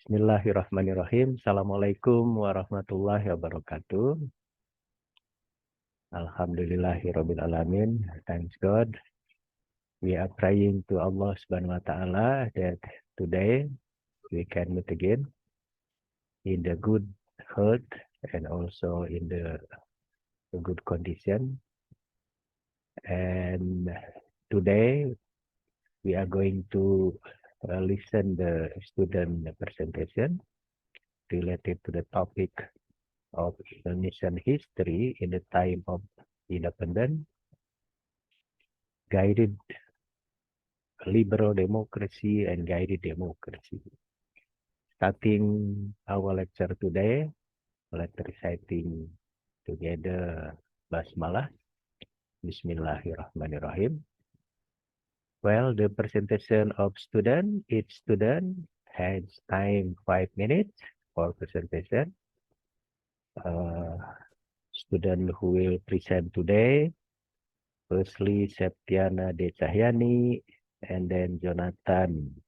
Bismillahirrahmanirrahim. Assalamualaikum warahmatullahi wabarakatuh. Alhamdulillahirabbil alamin. Thanks God. We are praying to Allah Subhanahu wa taala that today we can meet again in the good health and also in the good condition. And today we are going to listen the student presentation related to the topic of Indonesian history in the time of independence, guided liberal democracy and guided democracy. Starting our lecture today, let's reciting together Basmalah. Bismillahirrahmanirrahim. Well, the presentation of student, each student has time 5 minutes for presentation. Student who will present today, firstly Septiana De Cahyani, and then Jonathan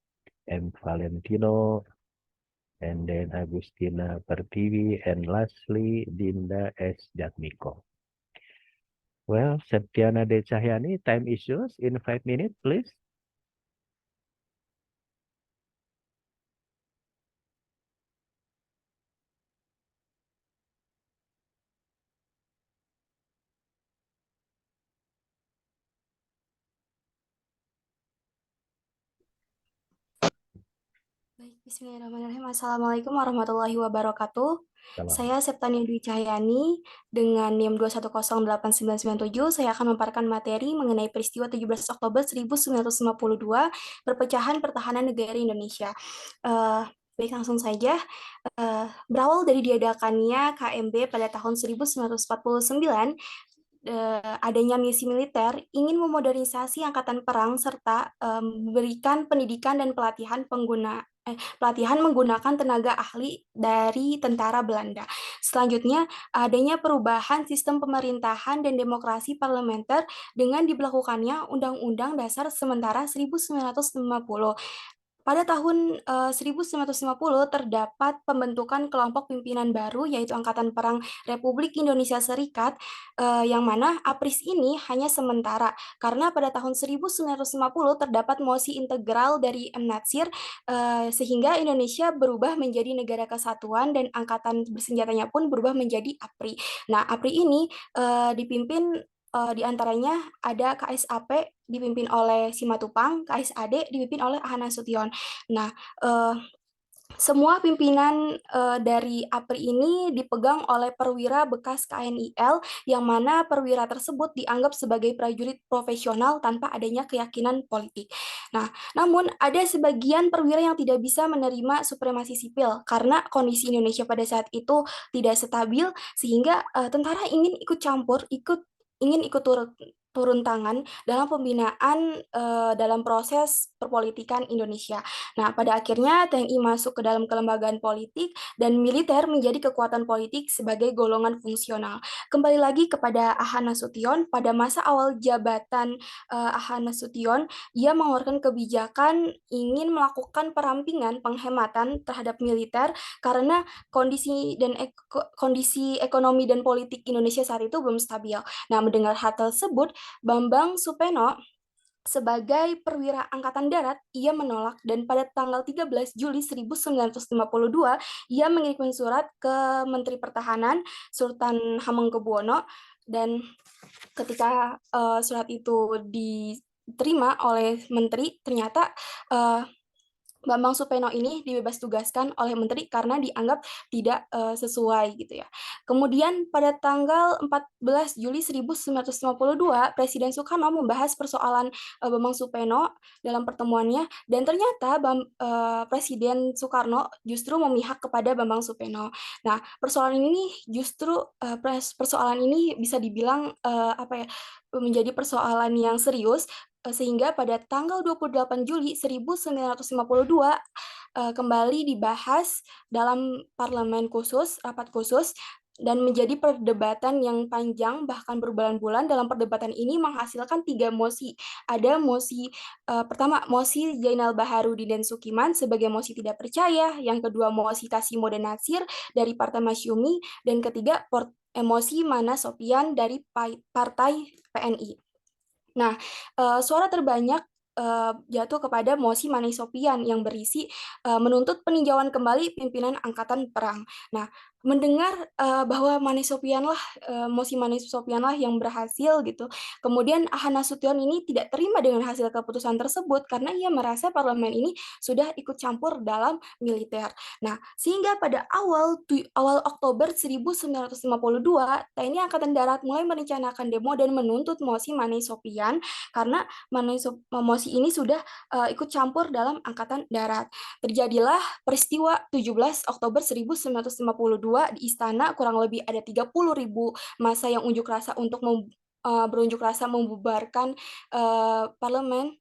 M. Valentino, and then Agustina Pertiwi, and lastly Dinda S. Jatmiko. Well, Septiana De Cahyani, time is yours in 5 minutes, please. Baik, bismillahirrahmanirrahim. Assalamualaikum warahmatullahi wabarakatuh. Salam. Saya Septania Dwi Cahyani dengan NIM 2108997. Saya akan memaparkan materi mengenai peristiwa 17 Oktober 1952, perpecahan pertahanan negara Indonesia. Baik, langsung saja. Berawal dari diadakannya KMB pada tahun 1949, adanya misi militer ingin memodernisasi angkatan perang serta memberikan pendidikan dan pelatihan menggunakan tenaga ahli dari tentara Belanda. Selanjutnya, adanya perubahan sistem pemerintahan dan demokrasi parlementer dengan diberlakukannya Undang-Undang Dasar Sementara 1950. Pada tahun 1950 terdapat pembentukan kelompok pimpinan baru yaitu Angkatan Perang Republik Indonesia Serikat, yang mana APRIS ini hanya sementara karena pada tahun 1950 terdapat mosi integral dari M. Natsir, sehingga Indonesia berubah menjadi negara kesatuan dan angkatan bersenjatanya pun berubah menjadi APRI. Nah, APRI ini dipimpin di antaranya ada KSAP dipimpin oleh Simatupang, KSAD dipimpin oleh Ahana Nasution. Nah, semua pimpinan dari APRI ini dipegang oleh perwira bekas KNIL, yang mana perwira tersebut dianggap sebagai prajurit profesional tanpa adanya keyakinan politik. Nah, namun ada sebagian perwira yang tidak bisa menerima supremasi sipil karena kondisi Indonesia pada saat itu tidak stabil, sehingga tentara ingin ikut campur, ingin ikut turun tangan dalam pembinaan dalam proses perpolitikan Indonesia. Nah, pada akhirnya TNI masuk ke dalam kelembagaan politik dan militer menjadi kekuatan politik sebagai golongan fungsional. Kembali lagi kepada Ahana Nasution, pada masa awal jabatan Ahana Nasution, ia mengeluarkan kebijakan ingin melakukan perampingan penghematan terhadap militer karena kondisi ekonomi dan politik Indonesia saat itu belum stabil. Nah, mendengar hal tersebut, Bambang Supeno sebagai perwira Angkatan Darat, ia menolak dan pada tanggal 13 Juli 1952, ia mengirimkan surat ke Menteri Pertahanan Sultan Hamengkubuwono, dan ketika surat itu diterima oleh Menteri, ternyata Bambang Supeno ini dibebas tugaskan oleh menteri karena dianggap tidak sesuai gitu ya. Kemudian pada tanggal 14 Juli 1952, Presiden Soekarno membahas persoalan Bambang Supeno dalam pertemuannya, dan ternyata Presiden Soekarno justru memihak kepada Bambang Supeno. Nah, persoalan ini justru persoalan ini bisa dibilang menjadi persoalan yang serius, sehingga pada tanggal 28 Juli 1952 kembali dibahas dalam parlemen khusus, rapat khusus, dan menjadi perdebatan yang panjang bahkan berbulan-bulan. Dalam perdebatan ini menghasilkan 3 mosi. Ada mosi pertama, mosi Zainal Baharudin dan Sukiman sebagai mosi tidak percaya, yang kedua mosi Kasimo dan Natsir dari Partai Masyumi, dan ketiga emosi Mana Sopian dari Partai PNI. Nah, suara terbanyak jatuh kepada mosi Mani Sopian yang berisi menuntut peninjauan kembali pimpinan Angkatan Perang. Nah, mendengar bahwa mosi Mani Sopian lah yang berhasil gitu. Kemudian Ahana Nasution ini tidak terima dengan hasil keputusan tersebut karena ia merasa parlemen ini sudah ikut campur dalam militer. Nah, sehingga pada awal Oktober 1952, TNI Angkatan Darat mulai merencanakan demo dan menuntut mosi Mani Sopian karena mosi ini sudah ikut campur dalam Angkatan Darat. Terjadilah peristiwa 17 Oktober 1952 di Istana, kurang lebih ada 30.000 massa yang berunjuk rasa membubarkan parlemen,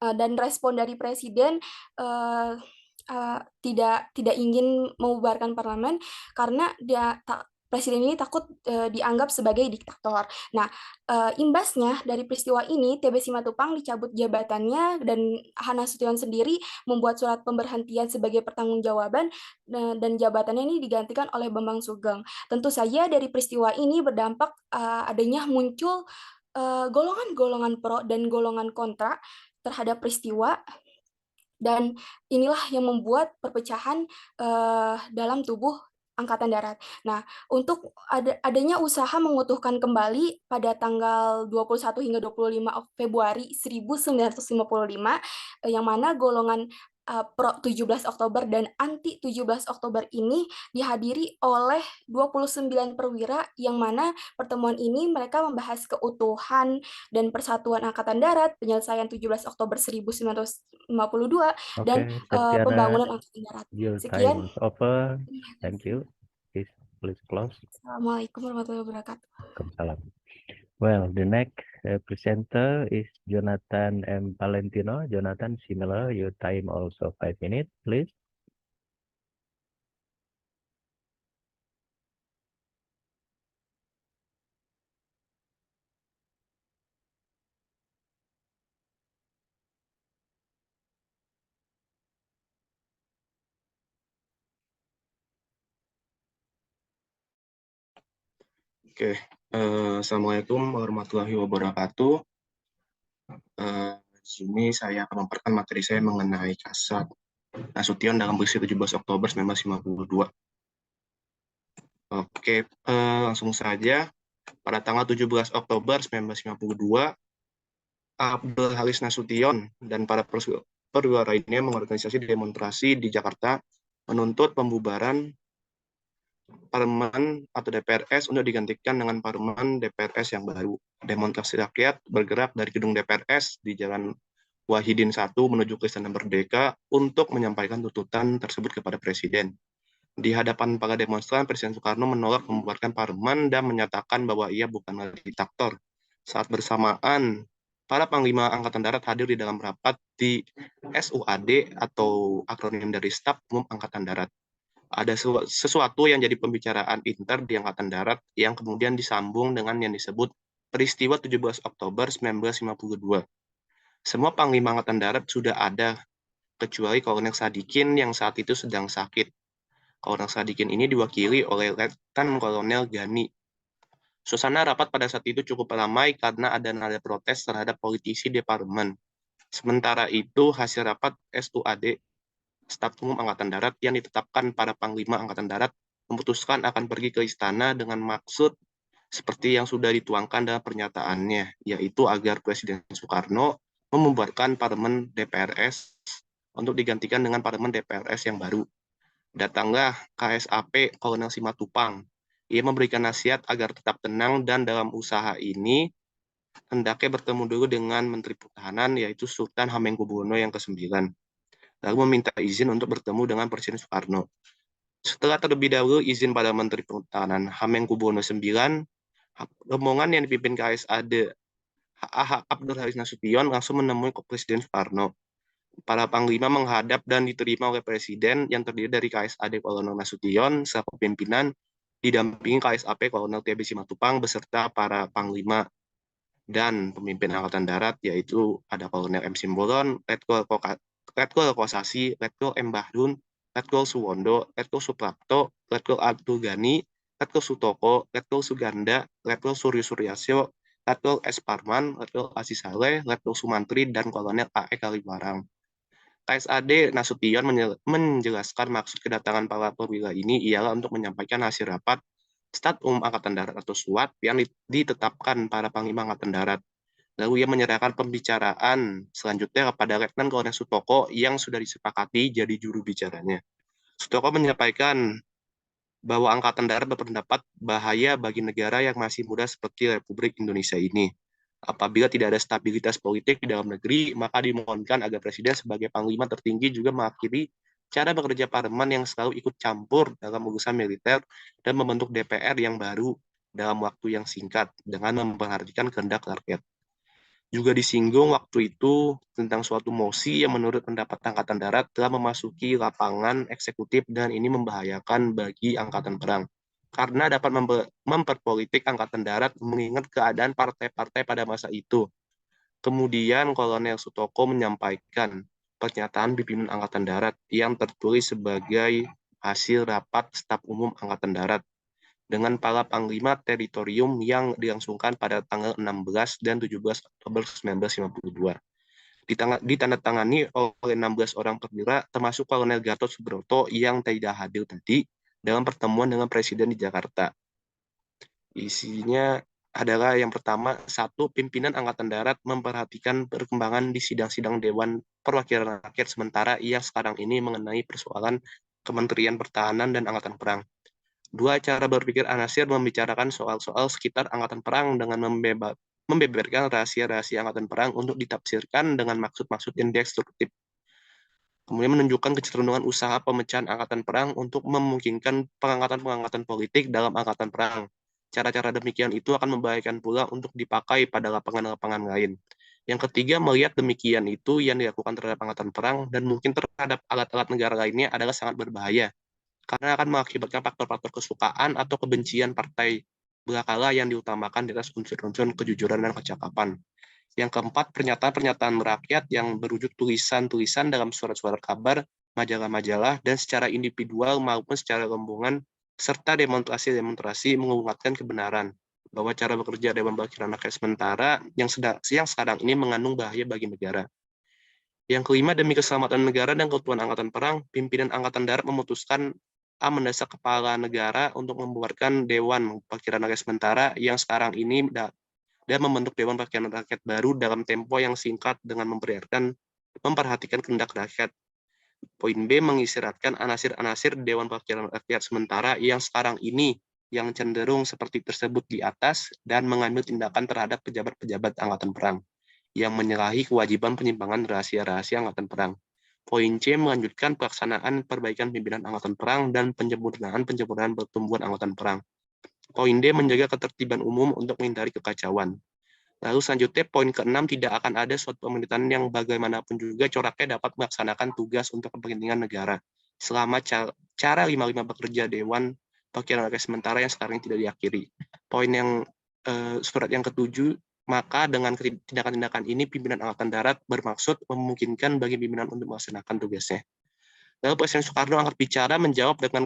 dan respon dari presiden uh, tidak ingin membubarkan parlemen karena presiden ini takut dianggap sebagai diktator. Nah, imbasnya dari peristiwa ini, TB Simatupang dicabut jabatannya dan Hana Nasution sendiri membuat surat pemberhentian sebagai pertanggungjawaban, dan jabatannya ini digantikan oleh Bambang Sugeng. Tentu saja dari peristiwa ini berdampak adanya muncul golongan-golongan pro dan golongan kontra terhadap peristiwa, dan inilah yang membuat perpecahan dalam tubuh Angkatan Darat. Nah, untuk adanya usaha mengutuhkan kembali pada tanggal 21 hingga 25 Februari 1955, yang mana golongan pro 17 Oktober dan anti 17 Oktober ini dihadiri oleh 29 perwira, yang mana pertemuan ini mereka membahas keutuhan dan persatuan Angkatan Darat, penyelesaian 17 Oktober 1952, dan Okay, Septiana, pembangunan Angkatan Darat. your Sekian. time is over. Terima Thank kasih. you. Please close. Assalamualaikum warahmatullahi wabarakatuh. Waalaikumsalam. Well, the next presenter is Jonathan M. Valentino. Jonathan, similar, your time also 5 minutes, please. Oke, Assalamualaikum warahmatullahi wabarakatuh. Di sini saya akan memaparkan materi saya mengenai Kasat Nasution dalam peristiwa 17 Oktober 1952. Oke, langsung saja. Pada tanggal 17 Oktober 1952, Abdul Haris Nasution dan para perwira lainnya mengorganisasi demonstrasi di Jakarta menuntut pembubaran parlemen atau DPRS untuk digantikan dengan parlemen DPRS yang baru. Demonstrasi rakyat bergerak dari gedung DPRS di Jalan Wahidin 1 menuju ke Istana Merdeka untuk menyampaikan tuntutan tersebut kepada Presiden. Di hadapan para demonstran, Presiden Soekarno menolak membubarkan parlemen dan menyatakan bahwa ia bukanlah diktator. Saat bersamaan, para Panglima Angkatan Darat hadir di dalam rapat di SUAD atau akronim dari Staf Umum Angkatan Darat. Ada sesuatu yang jadi pembicaraan inter di Angkatan Darat yang kemudian disambung dengan yang disebut peristiwa 17 Oktober 1952. Semua Panglima Angkatan Darat sudah ada, kecuali Kolonel Sadikin yang saat itu sedang sakit. Kolonel Sadikin ini diwakili oleh Letnan Kolonel Gani. Suasana rapat pada saat itu cukup ramai karena ada nada protes terhadap politisi di parlemen. Sementara itu, hasil rapat SUAD Staf Umum Angkatan Darat yang ditetapkan para Panglima Angkatan Darat memutuskan akan pergi ke istana dengan maksud seperti yang sudah dituangkan dalam pernyataannya, yaitu agar Presiden Soekarno membubarkan parlemen DPRS untuk digantikan dengan parlemen DPRS yang baru. Datanglah KSAP Kolonel Simatupang. Ia memberikan nasihat agar tetap tenang dan dalam usaha ini hendaknya bertemu dulu dengan Menteri Pertahanan, yaitu Sultan Hamengkubuwono yang ke-9. Lalu meminta izin untuk bertemu dengan Presiden Soekarno. Setelah terlebih dahulu izin pada Menteri Pertahanan Hamengkubuwono IX, rombongan yang dipimpin KSAD Abdul Haris Nasution langsung menemui Presiden Soekarno. Para panglima menghadap dan diterima oleh Presiden yang terdiri dari KSAD Kolonel Nasution, serta pimpinan didampingi KSAP Kolonel TB Simatupang beserta para panglima dan pemimpin Angkatan Darat, yaitu ada Kolonel M. Simbolon, Letkol Kosasi, Letkol M. Bahrun, Letkol Suwondo, Letkol Suprapto, Letkol Abdul Ghani, Letkol Sutoko, Letkol Suganda, Letkol Suryo Suryasyo, Letkol S. Parman, Letkol Aziz Saleh, Letkol Sumantri, dan Kolonel A.E. Kalibarang. KSAD Nasution menjelaskan maksud kedatangan para perwira ini ialah untuk menyampaikan hasil rapat Staf Angkatan Darat atau SWAT yang ditetapkan para Panglima Angkatan Darat. Lalu ia menyerahkan pembicaraan selanjutnya kepada Letnan Kolonel Sutoko yang sudah disepakati jadi juru bicaranya. Sutoko menyampaikan bahwa Angkatan Darat berpendapat bahaya bagi negara yang masih muda seperti Republik Indonesia ini. Apabila tidak ada stabilitas politik di dalam negeri, maka dimohonkan agar Presiden sebagai Panglima tertinggi juga mengakhiri cara bekerja parlemen yang selalu ikut campur dalam urusan militer dan membentuk DPR yang baru dalam waktu yang singkat dengan memperhatikan kehendak rakyat. Juga disinggung waktu itu tentang suatu mosi yang menurut pendapat Angkatan Darat telah memasuki lapangan eksekutif dan ini membahayakan bagi Angkatan Perang karena dapat memperpolitik Angkatan Darat mengingat keadaan partai-partai pada masa itu. Kemudian Kolonel Sutoko menyampaikan pernyataan pimpinan Angkatan Darat yang tertulis sebagai hasil rapat Staf Umum Angkatan Darat dengan para panglima teritorium yang dilangsungkan pada tanggal 16 dan 17 Oktober 1952. Ditandatangani oleh 16 orang perwira, termasuk Kolonel Gatot Subroto yang tidak hadir tadi dalam pertemuan dengan Presiden di Jakarta. Isinya adalah yang pertama, satu, pimpinan Angkatan Darat memperhatikan perkembangan di sidang-sidang Dewan Perwakilan Rakyat sementara yang sekarang ini mengenai persoalan Kementerian Pertahanan dan Angkatan Perang. Dua, cara berpikir Anasir membicarakan soal-soal sekitar Angkatan Perang dengan membeberkan rahasia-rahasia Angkatan Perang untuk ditafsirkan dengan maksud-maksud yang destruktif. Kemudian menunjukkan kecenderungan usaha pemecahan Angkatan Perang untuk memungkinkan pengangkatan-pengangkatan politik dalam Angkatan Perang. Cara-cara demikian itu akan membahayakan pula untuk dipakai pada lapangan-lapangan lain. Yang ketiga, melihat demikian itu yang dilakukan terhadap Angkatan Perang dan mungkin terhadap alat-alat negara lainnya adalah sangat berbahaya, karena akan mengakibatkan faktor-faktor kesukaan atau kebencian partai belakala yang diutamakan di atas unsur-unsur kejujuran dan kecakapan. Yang keempat, pernyataan-pernyataan merakyat yang berwujud tulisan-tulisan dalam surat-surat kabar, majalah-majalah, dan secara individual maupun secara rombongan, serta demonstrasi-demonstrasi menguatkan kebenaran bahwa cara bekerja Dewan Perwakilan Rakyat sementara yang sekarang ini mengandung bahaya bagi negara. Yang kelima, demi keselamatan negara dan keutuhan Angkatan Perang, pimpinan Angkatan Darat memutuskan mendesak kepala negara untuk membuarkan Dewan Perwakilan Rakyat sementara yang sekarang ini dan membentuk Dewan Perwakilan Rakyat baru dalam tempo yang singkat dengan memperhatikan kehendak rakyat. Poin B, mengisyaratkan anasir-anasir Dewan Perwakilan Rakyat sementara yang sekarang ini yang cenderung seperti tersebut di atas dan mengambil tindakan terhadap pejabat-pejabat Angkatan Perang yang menyalahi kewajiban penyimpangan rahasia-rahasia Angkatan Perang. Poin C, melanjutkan pelaksanaan perbaikan pimpinan Angkatan Perang dan penyempurnaan pertumbuhan Angkatan Perang. Poin D, menjaga ketertiban umum untuk menghindari kekacauan. Lalu selanjutnya, poin ke-6, tidak akan ada suatu pemerintahan yang bagaimanapun juga coraknya dapat melaksanakan tugas untuk kepentingan negara selama cara 55 bekerja Dewan Perwakilan Rakyat sementara yang sekarang tidak diakhiri. Poin yang surat yang ke-7, maka dengan tindakan-tindakan ini pimpinan Angkatan Darat bermaksud memungkinkan bagi pimpinan untuk melaksanakan tugasnya. Lalu Presiden Soekarno angkat bicara menjawab dengan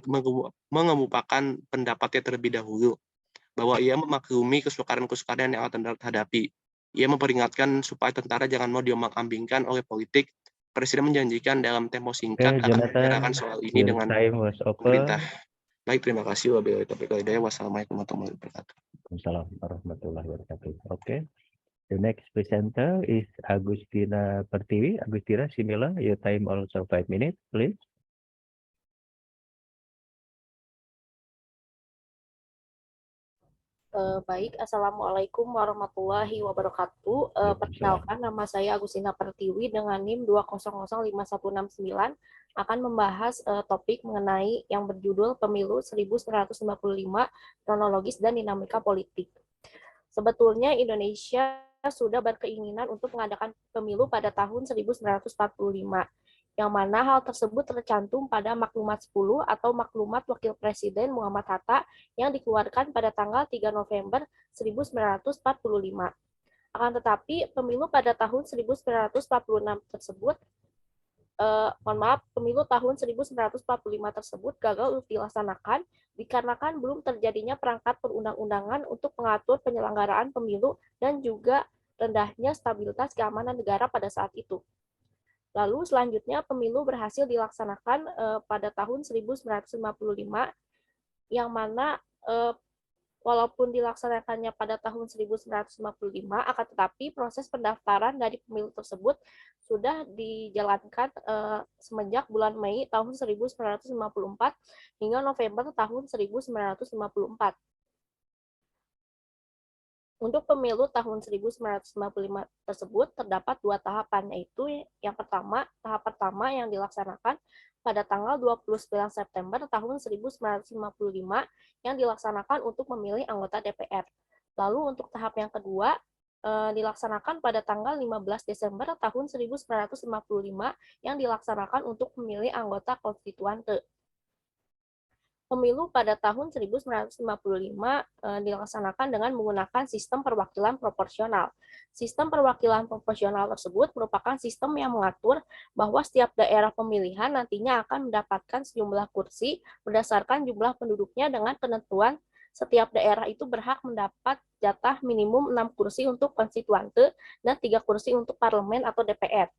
mengemukakan pendapatnya terlebih dahulu bahwa ia memaklumi kesukaran-kesukaran yang Angkatan Darat hadapi. Ia memperingatkan supaya tentara jangan mau diombang-ambingkan oleh politik. Presiden menjanjikan dalam tempo singkat akan membicarakan soal ini dengan pemerintah. Baik, terima kasih. Wabillahi taufiq wal hidayah. Wassalamualaikum warahmatullahi wabarakatuh. Waalaikumsalam warahmatullahi wabarakatuh. Okay. The next presenter is Agustina Pertiwi. Agustina, similar, your time also 5 minutes, please. Baik, Assalamualaikum warahmatullahi wabarakatuh. Perkenalkan, nama saya Agustina Pertiwi dengan NIM 2005169 akan membahas topik mengenai yang berjudul Pemilu 1945, Kronologis dan Dinamika Politik. Sebetulnya Indonesia sudah berkeinginan untuk mengadakan pemilu pada tahun 1945. yang mana hal tersebut tercantum pada Maklumat 10 atau Maklumat Wakil Presiden Muhammad Hatta yang dikeluarkan pada tanggal 3 November 1945. Akan tetapi, pemilu pada tahun 1946 tersebut, pemilu tahun 1945 tersebut gagal untuk dilaksanakan dikarenakan belum terjadinya perangkat perundang-undangan untuk mengatur penyelenggaraan pemilu dan juga rendahnya stabilitas keamanan negara pada saat itu. Lalu selanjutnya pemilu berhasil dilaksanakan pada tahun 1955 yang mana walaupun dilaksanakannya pada tahun 1955 akan tetapi proses pendaftaran dari pemilu tersebut sudah dijalankan semenjak bulan Mei tahun 1954 hingga November tahun 1954. Untuk pemilu tahun 1955 tersebut terdapat 2 tahapan, yaitu yang pertama, tahap pertama yang dilaksanakan pada tanggal 29 September tahun 1955 yang dilaksanakan untuk memilih anggota DPR. Lalu untuk tahap yang kedua dilaksanakan pada tanggal 15 Desember tahun 1955 yang dilaksanakan untuk memilih anggota konstituante. Pemilu pada tahun 1955 dilaksanakan dengan menggunakan sistem perwakilan proporsional. Sistem perwakilan proporsional tersebut merupakan sistem yang mengatur bahwa setiap daerah pemilihan nantinya akan mendapatkan sejumlah kursi berdasarkan jumlah penduduknya dengan penentuan setiap daerah itu berhak mendapat jatah minimum 6 kursi untuk konstituante dan 3 kursi untuk parlemen atau DPR.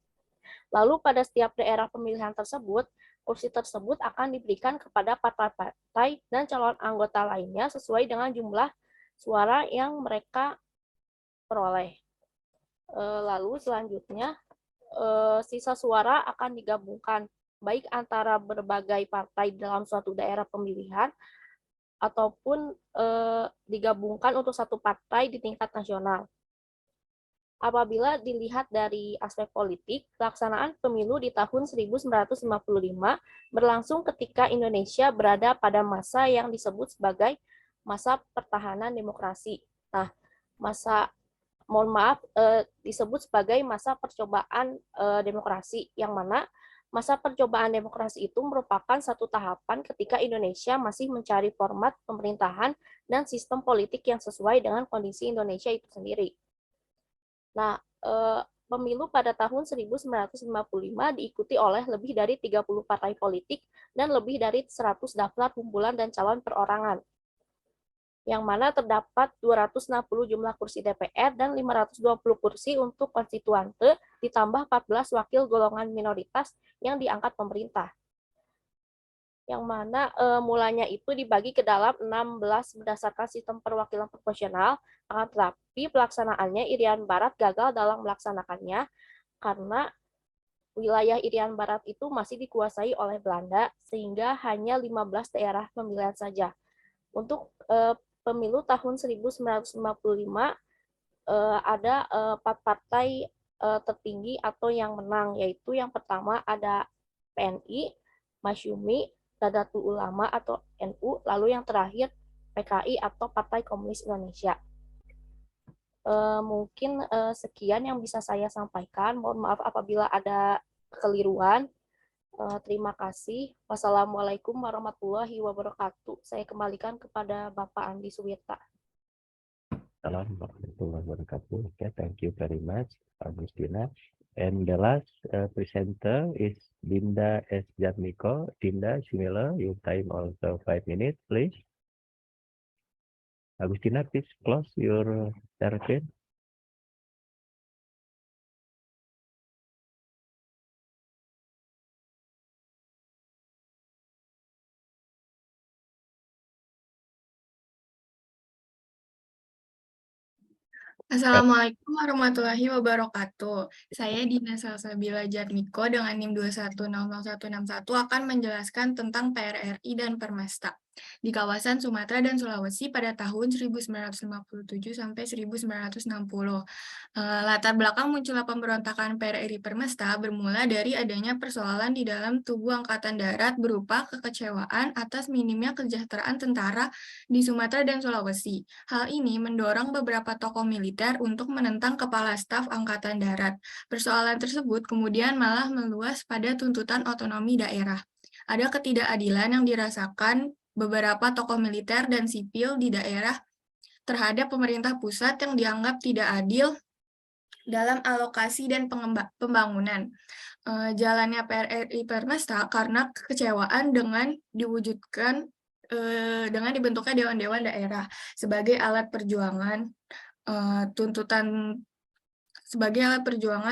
Lalu pada setiap daerah pemilihan tersebut, kursi tersebut akan diberikan kepada partai dan calon anggota lainnya sesuai dengan jumlah suara yang mereka peroleh. Lalu selanjutnya, sisa suara akan digabungkan baik antara berbagai partai dalam suatu daerah pemilihan ataupun digabungkan untuk satu partai di tingkat nasional. Apabila dilihat dari aspek politik, pelaksanaan pemilu di tahun 1955 berlangsung ketika Indonesia berada pada masa yang disebut sebagai masa pertahanan demokrasi. Nah, disebut sebagai masa percobaan demokrasi, yang mana masa percobaan demokrasi itu merupakan satu tahapan ketika Indonesia masih mencari format pemerintahan dan sistem politik yang sesuai dengan kondisi Indonesia itu sendiri. Nah, pemilu pada tahun 1955 diikuti oleh lebih dari 30 partai politik dan lebih dari 100 daftar kumpulan dan calon perorangan, yang mana terdapat 260 jumlah kursi DPR dan 520 kursi untuk konstituante, ditambah 14 wakil golongan minoritas yang diangkat pemerintah. Yang mana mulanya itu dibagi ke dalam 16 berdasarkan sistem perwakilan proporsional, akan tetapi pelaksanaannya Irian Barat gagal dalam melaksanakannya karena wilayah Irian Barat itu masih dikuasai oleh Belanda sehingga hanya 15 daerah pemilihan saja. Untuk pemilu tahun 1955 ada 4 partai tertinggi atau yang menang, yaitu yang pertama ada PNI, Masyumi, Nadatul Ulama atau NU, lalu yang terakhir PKI atau Partai Komunis Indonesia. Mungkin sekian yang bisa saya sampaikan. Mohon maaf apabila ada kekeliruan. Terima kasih. Wassalamualaikum warahmatullahi wabarakatuh. Saya kembalikan kepada Bapak Andi Suwirta. Assalamualaikum warahmatullahi wabarakatuh. Okay, thank you very much, Agustina. And the last presenter is Dinda S. Jatmiko. Dinda, similar, your time also 5 minutes, please. Agustina, please close your screen. Assalamualaikum warahmatullahi wabarakatuh. Saya Dina Salsabila Jatmiko dengan NIM 21000161 akan menjelaskan tentang PRRI dan Permesta. di kawasan Sumatera dan Sulawesi pada tahun 1957 sampai 1960. Latar belakang munculnya pemberontakan PRRI Permesta bermula dari adanya persoalan di dalam tubuh Angkatan Darat berupa kekecewaan atas minimnya kesejahteraan tentara di Sumatera dan Sulawesi. Hal ini mendorong beberapa tokoh militer untuk menentang kepala staf Angkatan Darat. Persoalan tersebut kemudian malah meluas pada tuntutan otonomi daerah. Ada ketidakadilan yang dirasakan beberapa tokoh militer dan sipil di daerah terhadap pemerintah pusat yang dianggap tidak adil dalam alokasi dan pembangunan. Jalannya PRRI Permesta karena kekecewaan dengan dengan dibentuknya dewan-dewan daerah sebagai alat perjuangan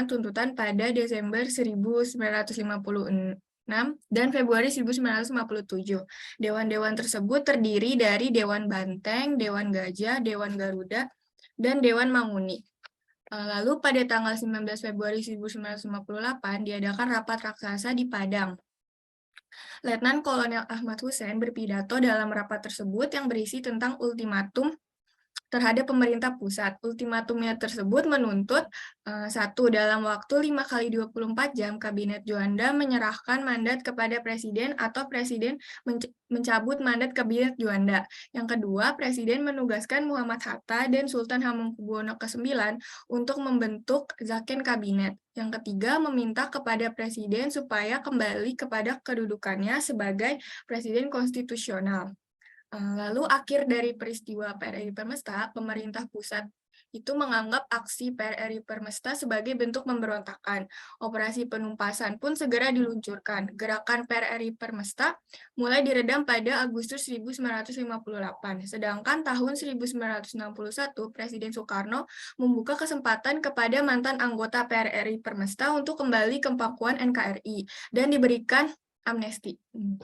tuntutan pada Desember 1956 dan Februari 1957. Dewan-dewan tersebut terdiri dari Dewan Banteng, Dewan Gajah, Dewan Garuda, dan Dewan Manguni. Lalu pada tanggal 19 Februari 1958 diadakan rapat raksasa di Padang. Letnan Kolonel Ahmad Hussein berpidato dalam rapat tersebut yang berisi tentang ultimatum terhadap pemerintah pusat. Ultimatumnya tersebut menuntut satu, dalam waktu 5x24 jam Kabinet Juanda menyerahkan mandat kepada Presiden atau Presiden mencabut mandat Kabinet Juanda. Yang kedua, Presiden menugaskan Muhammad Hatta dan Sultan Hamengkubuwono ke-9 untuk membentuk Zaken Kabinet. Yang ketiga, meminta kepada Presiden supaya kembali kepada kedudukannya sebagai Presiden konstitusional. Lalu akhir dari peristiwa PRRI Permesta, pemerintah pusat itu menganggap aksi PRRI Permesta sebagai bentuk pemberontakan. Operasi penumpasan pun segera diluncurkan. Gerakan PRRI Permesta mulai diredam pada Agustus 1958. Sedangkan tahun 1961, Presiden Soekarno membuka kesempatan kepada mantan anggota PRRI Permesta untuk kembali ke pangkuan NKRI dan diberikan amnesti.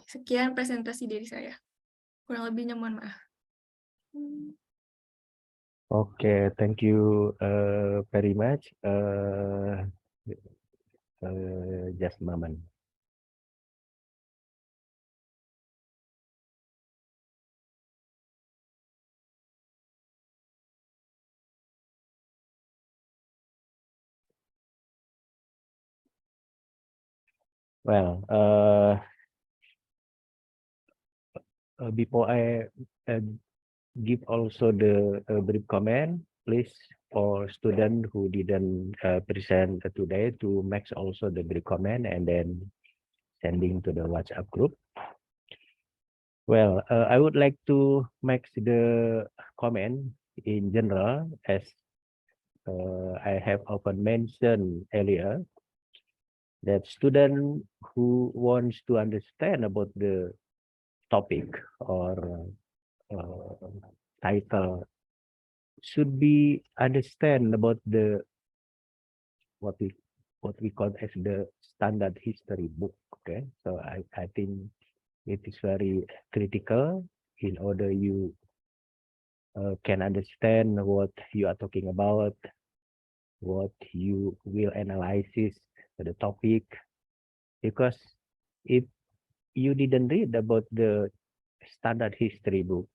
Sekian presentasi dari saya. Kurang lebihnya mohon maaf. Okay, thank you very much. Just a moment. Well, before I give also the brief comment, please for student who didn't present today to make also the brief comment and then sending to the WhatsApp group. Well, I would like to make the comment in general as I have often mentioned earlier that student who wants to understand about the topic or title should be understand about the what we call as the standard history book. Okay, so I think it is very critical in order you can understand what you are talking about, what you will analyze the topic, because if you didn't read about the standard history book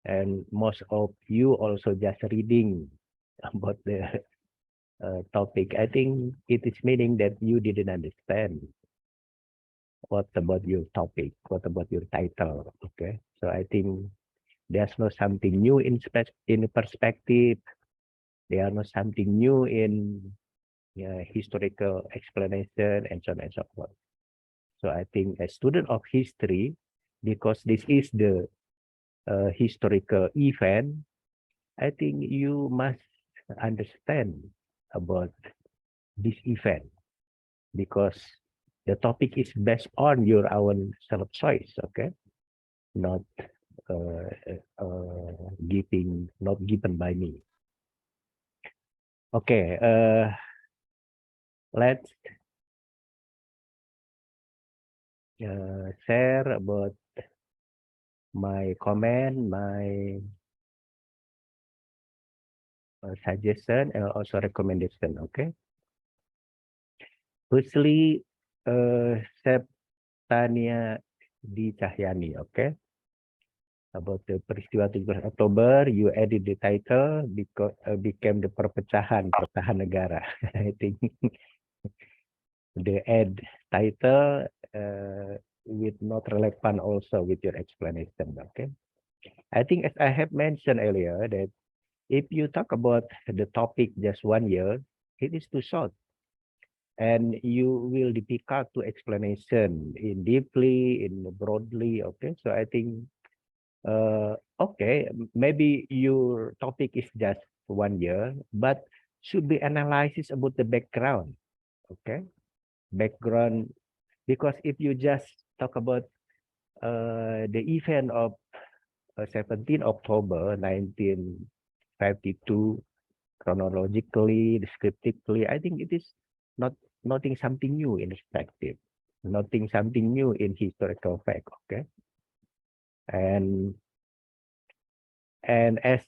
and most of you also just reading about the topic, I think it is meaning that you didn't understand what about your topic, what about your title. Okay, so I think there's no something new in perspective. There are no something new in historical explanation and so on and so forth. So I think a student of history, because this is the historical event, I think you must understand about this event because the topic is based on your own self-choice, okay? Not given by me. Okay, let's share about my comment, my suggestion, and also recommendation. Okay. Firstly, Septania Di Cahyani. Okay. about the peristiwa 17 Oktober, you added the title because became the perpecahan negara. I think the add title with not relevant also with your explanation. Okay, I think as I have mentioned earlier that if you talk about the topic just 1 year, it is too short. And you will difficult to explanation in deeply, in broadly. Okay, so I think okay, maybe your topic is just 1 year, but should be analysis about the background. Okay, background, because if you just talk about the event of 17 October 1952 chronologically, descriptively, I think it is nothing something new in perspective, nothing something new in historical fact. Okay, and as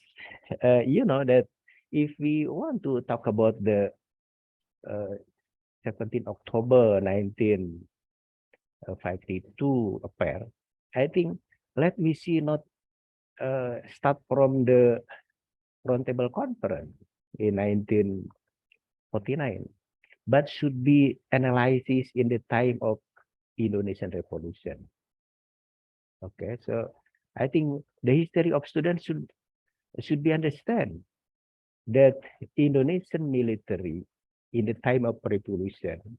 you know that if we want to talk about the 17 October 1952 affair, I think let me see not start from the Roundtable Conference in 1949, but should be analysis in the time of Indonesian Revolution. Okay, so I think the history of students should be understand that Indonesian military in the time of revolution,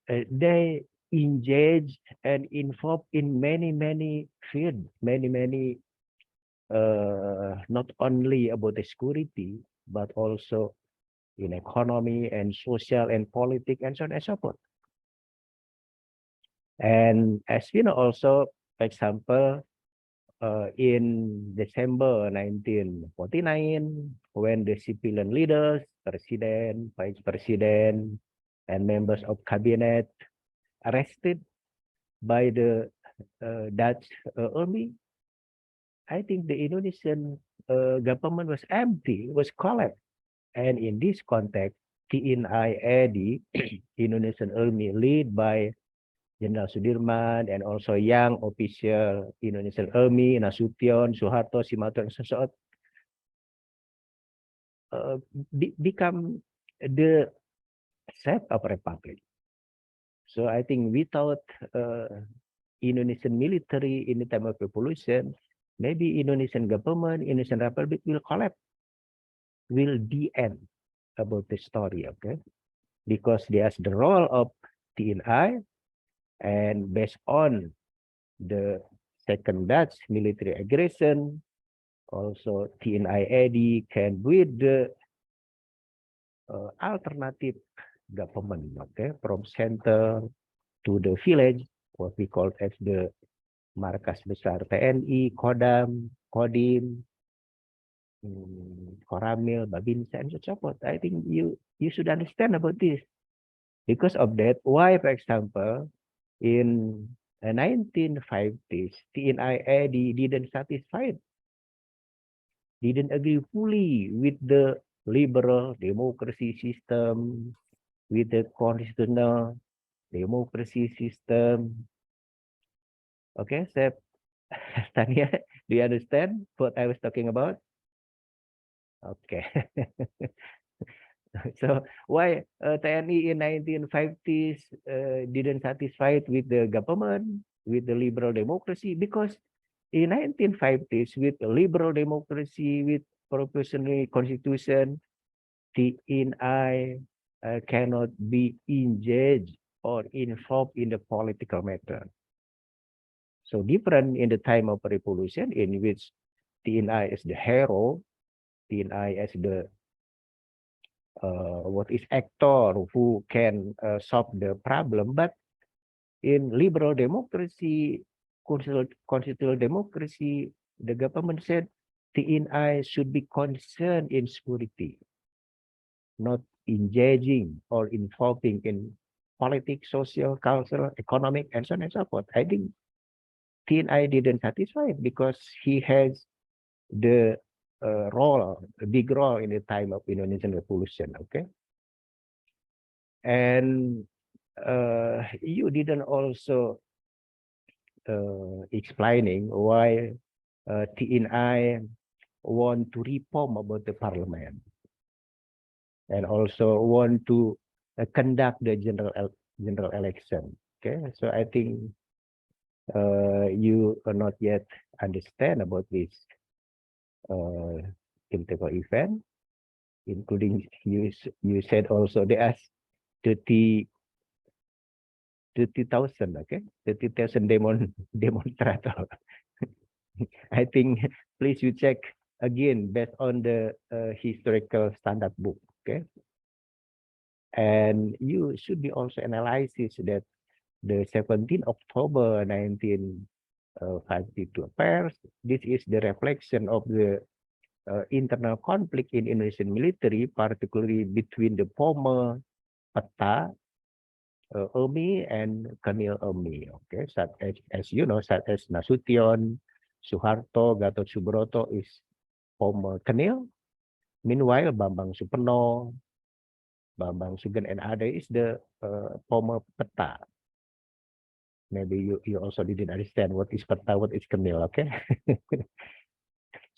they engaged and involved in many fields, many not only about the security, but also in economy and social and politics and so on and so forth. And as we know also, for example, in December 1949, when the civilian leaders, president, vice president, and members of cabinet arrested by the Dutch army, I think the Indonesian government was empty, was collapsed. And in this context, TNI AD, Indonesian Army, led by Jenderal Sudirman and also young official Indonesian Army, Nasution, Suharto, Simatun, and so on, become the set of republic. So I think without Indonesian military in the time of revolution, maybe Indonesian government, Indonesian republic will collapse, will be end about the story, okay? Because there's the role of TNI, and based on the second Dutch military aggression, also TNI AD can build the alternative government, okay, from center to the village, what we call as the Markas Besar TNI, Kodam, Kodim, Koramil, Babinsa, and so forth. I think you should understand about this. Because of that, why, for example, in 1950s, TNI AD didn't satisfied, didn't agree fully with the liberal democracy system, with the constitutional democracy system. Okay, so Tanya, do you understand what I was talking about? Okay. So why TNI in 1950s didn't satisfied with the government, with the liberal democracy? Because in 1950s, with liberal democracy, with proportional constitution, TNI cannot be engaged or involved in the political matter. So different in the time of revolution, in which TNI is the hero, TNI as the what is actor who can solve the problem, but in liberal democracy, constitutional democracy, the government said TNI should be concerned in security, not engaging or involving in politics, social, cultural, economic, and so on and so forth. I think TNI didn't satisfy it because he has the role, a big role in the time of Indonesian Revolution, okay? And you didn't also explaining why TNI want to reform about the parliament and also want to conduct the general election. Okay, so I think you are not yet understand about this political event, including you said also there are 30,000, okay, 30,000 demonstrator. I think please you check again based on the historical standard book, okay? And you should be also analysis that the 17th October 1952 affairs, this is the reflection of the internal conflict in Indonesian military, particularly between the former Peta Army and Colonel Army, okay, such as you know, such as Nasution, Suharto, Gatot Subroto is former Colonel. Meanwhile, Bambang Suparno, Bambang Sugeng and other is the former Peta. Maybe you also didn't understand what is Peta, what is Colonel, okay?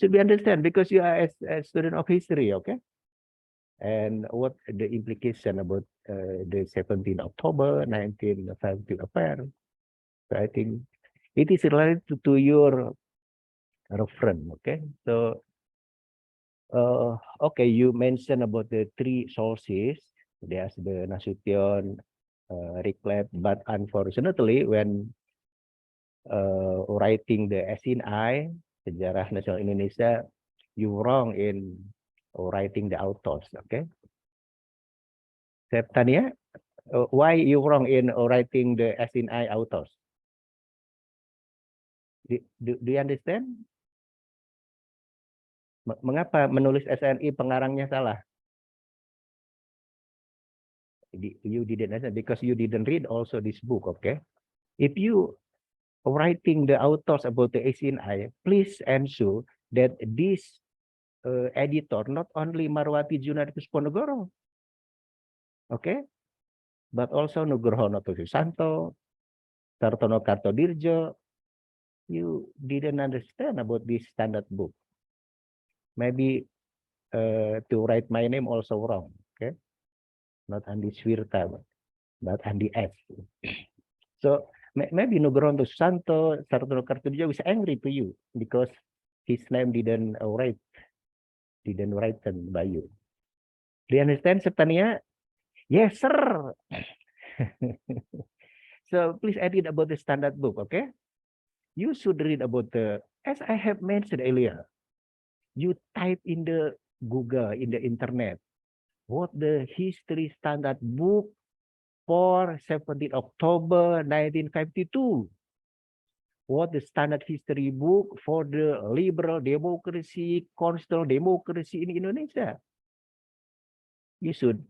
Should we understand because you are a student of history, okay? And what the implication about the 17th October 1952 affair. So I think it is related to your reference, okay? So, okay, you mentioned about the three sources. There's the Nasution, Reclap, but unfortunately when writing the SNI, Sejarah Nasional Indonesia, you wrong in writing the authors, okay? Septania, why you wrong in writing the SNI authors? Do you understand? Mengapa menulis SNI pengarangnya salah? You didn't understand because you didn't read also this book, okay? If you writing the authors about the SNI, please ensure that this editor not only Marwati Junarto Ponegoro, okay, but also Nugroho Noto Susanto, Sartono Kartodirjo. You didn't understand about this standard book. Maybe to write my name also wrong, okay? Not Andi Swirta, but Andi S. So maybe Nugroho Noto Susanto, Sartono Kartodirjo is angry to you because his name didn't written by you. Do you understand, Septania? Yes, sir. So please edit about the standard book, okay? You should read about the, as I have mentioned earlier, you type in the Google, in the internet, what the history standard book for 17 October 1952. What the standard history book for the liberal democracy, constitutional democracy in Indonesia. You should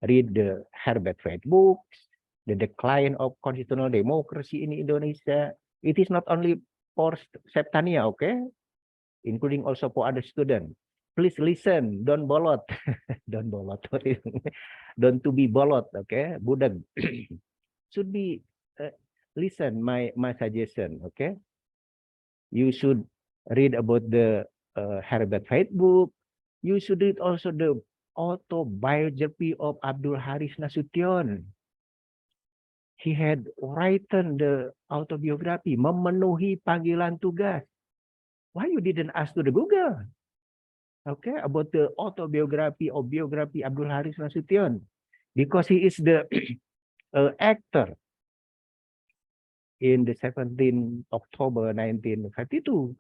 read the Herbert Fried books, the decline of constitutional democracy in Indonesia. It is not only for Septania, okay? Including also for other students. Please listen, don't bolot. Don't bolot. Don't to be bolot, okay? Budak. Should be listen my suggestion, okay? You should read about the Herbert Fried book. You should read also the autobiography of Abdul Haris Nasution. He had written the autobiography, memenuhi panggilan tugas. Why you didn't ask to the Google? Okay, about the autobiography or biography Abdul Haris Nasution. Because he is the actor in the 17th October 1952.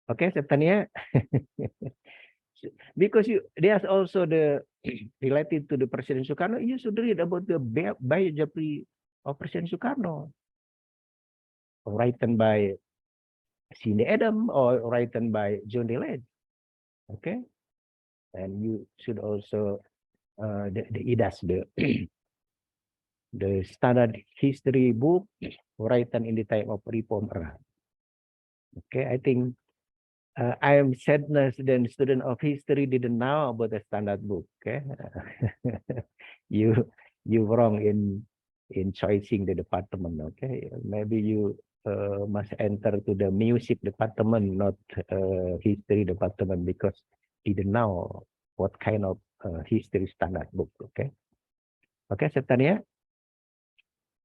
Okay, Septania. Because there's also the related to the President Sukarno, you should read about the biography of President Sukarno, written by Cindy Adam or written by John DeLedge. Okay, and you should also the IDAS, the standard history book written in the time of reform era. Okay, I think I am sadness then student of history didn't know about the standard book. Okay, you wrong in choosing the department. Okay, maybe you must enter to the music department, not history department, because didn't know what kind of history standard book. Okay, Septania.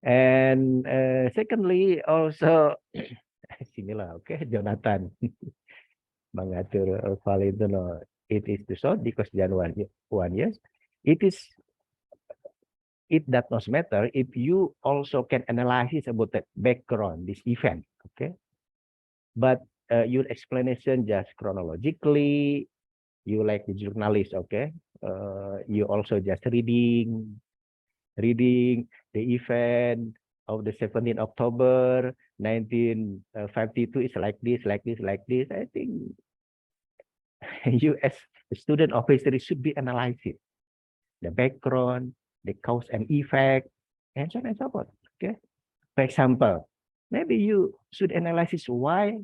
And secondly, also similar. Okay, Jonathan mengatur Valentino. It is too short because January 1 years. It does not matter if you also can analyze about the background, this event, okay? But your explanation just chronologically, you like the journalist, okay? You also just reading the event of the 17th October 1952 is like this. I think you as a student of history should be analyzing the background, the cause and effect, and so on and so forth. Okay. For example, maybe you should analyze why